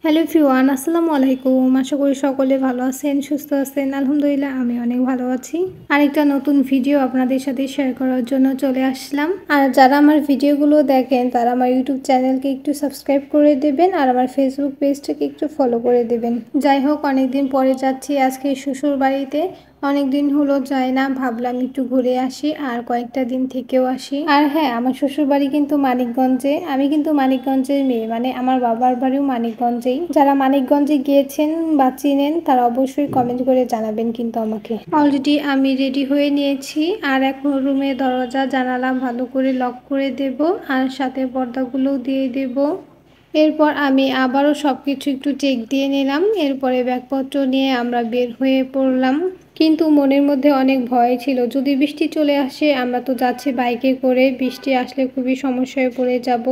Hello everyone, আসসালামু আলাইকুম। আশা করি সকলে ভালো আছেন, সুস্থ আছেন। আলহামদুলিল্লাহ আমি অনেক ভালো আছি। আরেকটা নতুন ভিডিও আপনাদের সাথে শেয়ার করার জন্য চলে আসলাম। আর যারা আমার ভিডিওগুলো দেখেন তারা আমার ইউটিউব চ্যানেলকে একটু সাবস্ক্রাইব করে দেবেন আর আমার ফেসবুক পেজটাকে একটু ফলো করে দেবেন। যাই হোক, অনেকদিন পরে যাচ্ছি আজকে শ্বশুর বাড়িতে। অনেক দিন হলো যাই না, ভাবলাম একটু ঘুরে আসি আর কয়েকটা দিন থেকেও আসি। আর হ্যাঁ, আমার শ্বশুর বাড়ি কিন্তু মানিকগঞ্জে। আমি কিন্তু মানিকগঞ্জের মেয়ে, মানে আমার বাবার বাড়িও মানিকগঞ্জেই। যারা মানিকগঞ্জে গিয়েছেন বা চিনেন তারা অবশ্যই কমেন্ট করে জানাবেন কিন্তু আমাকে। অলরেডি আমি রেডি হয়ে নিয়েছি আর এখন রুমে দরজা জানালা ভালো করে লক করে দেব আর সাথে পর্দাগুলোও দিয়ে দেব। এরপর আমি আবারও সব কিছু একটু চেক দিয়ে নিলাম। এরপরে ব্যাগপত্র নিয়ে আমরা বের হয়ে পড়লাম। কিন্তু মনের মধ্যে অনেক ভয় ছিল, যদি বৃষ্টি চলে আসে। আমরা তো যাচ্ছি বাইকে করে, বৃষ্টি আসলে খুবই সমস্যায় পড়ে যাব।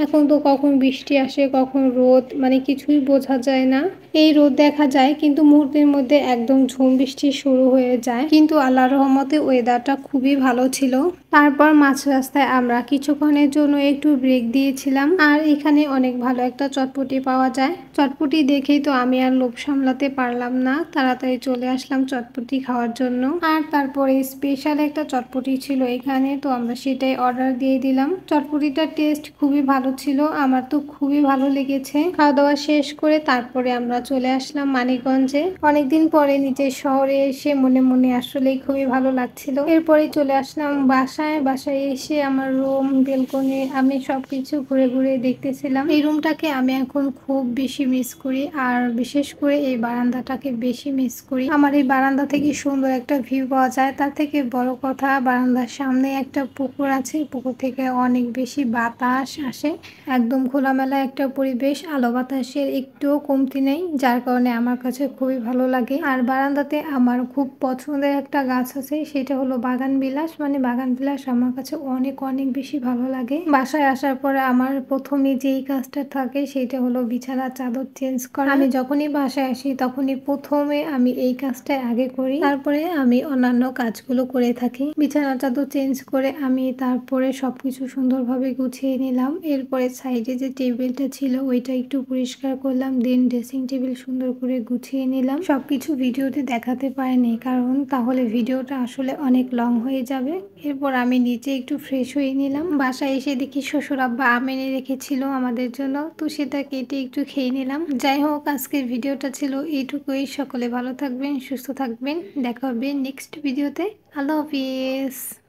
এখন তো কখন বৃষ্টি আসে কখন রোদ, মানে কিছুই বোঝা যায় না। এই রোদ দেখা যায় কিন্তু মুহূর্তের মধ্যে একদম ঝুম বৃষ্টি শুরু হয়ে যায়। কিন্তু আল্লাহর রহমতে ওয়েদারটা খুবই ভালো ছিল। তারপর মাঝ রাস্তায় আমরা কিছুক্ষণের জন্য একটু ব্রেক দিয়েছিলাম। আর এখানে অনেক ভালো একটা চটপটি পাওয়া যায়। চটপটি দেখেই তো আমি আর লোভ সামলাতে পারলাম না, তাড়াতাড়ি চলে আসলাম চটপটি খাওয়ার জন্য। আর তারপরে স্পেশাল একটা চটপটি ছিল এখানে, তো আমরা সেটাই অর্ডার দিয়ে দিলাম। চটপটিটার টেস্ট খুবই ভালো ছিল, আমার তো খুবই ভালো লেগেছে। খাওয়া দাওয়া শেষ করে তারপরে আমরা চলে আসলাম মানিকগঞ্জে। অনেকদিন পরে নিজের শহরে এসে মনে মনে আসলেই খুবই ভালো লাগছিল। এরপরে চলে আসলাম বাসায় এসে আমার রুম, বেলকনি আমি সবকিছু ঘুরে ঘুরে দেখতেছিলাম। এই রুমটাকে আমি এখন খুব বেশি মিস করি আর বিশেষ করে এই বারান্দাটাকে বেশি মিস করি। আমার এই বারান্দা থেকে সুন্দর একটা ভিউ পাওয়া যায়। তার থেকে বড় কথা, বারান্দার সামনে একটা পুকুর আছে, পুকুর থেকে অনেক বেশি বাতাস আসে। একদম খোলামেলা একটা পরিবেশ, আলো বাতাসের একটুও কমতি নেই, যার কারণে আমার কাছে খুবই ভালো লাগে। আর বারান্দাতে আমার খুব পছন্দের একটা গাছ আছে, সেটা হলো বাগান বিলাস। মানে বাগান বিলাস আমার কাছে অনেক অনেক বেশি ভালো লাগে। বাসায় আসার পরে আমার প্রথমে যেই কাজটা থাকে সেটা হলো বিছানার চাদর চেঞ্জ করা। আমি যখনই বাসায় আসি তখনই প্রথমে আমি এই কাজটা আগে করি, তারপরে আমি অন্যান্য কাজগুলো করে থাকি। বিছানার চাদর চেঞ্জ করে আমি তারপরে সবকিছু সুন্দরভাবে গুছিয়ে নিলাম। এরপরে সাইডে যে টেবিলটা ছিল ওইটা একটু পরিষ্কার করলাম, দেন ড্রেসিং টেবিল সুন্দর করে গুছিয়ে নিলাম। সবকিছু ভিডিওতে দেখাতে পারিনি, কারণ তাহলে ভিডিওটা আসলে অনেক লং হয়ে যাবে। এরপর আমি নিচে একটু ফ্রেশ হয়ে নিলাম। বাসায় এসে দেখি শ্বশুর আব্বা আম এনে রেখেছিল আমাদের জন্য, তো সেটা কেটে একটু খেয়ে নিলাম। যাই হোক, আজকের ভিডিওটা ছিল এইটুকুই। সকলে ভালো থাকবেন, সুস্থ থাকবেন, দেখা হবে নেক্সট ভিডিওতে। আল্লাহ হাফিজ।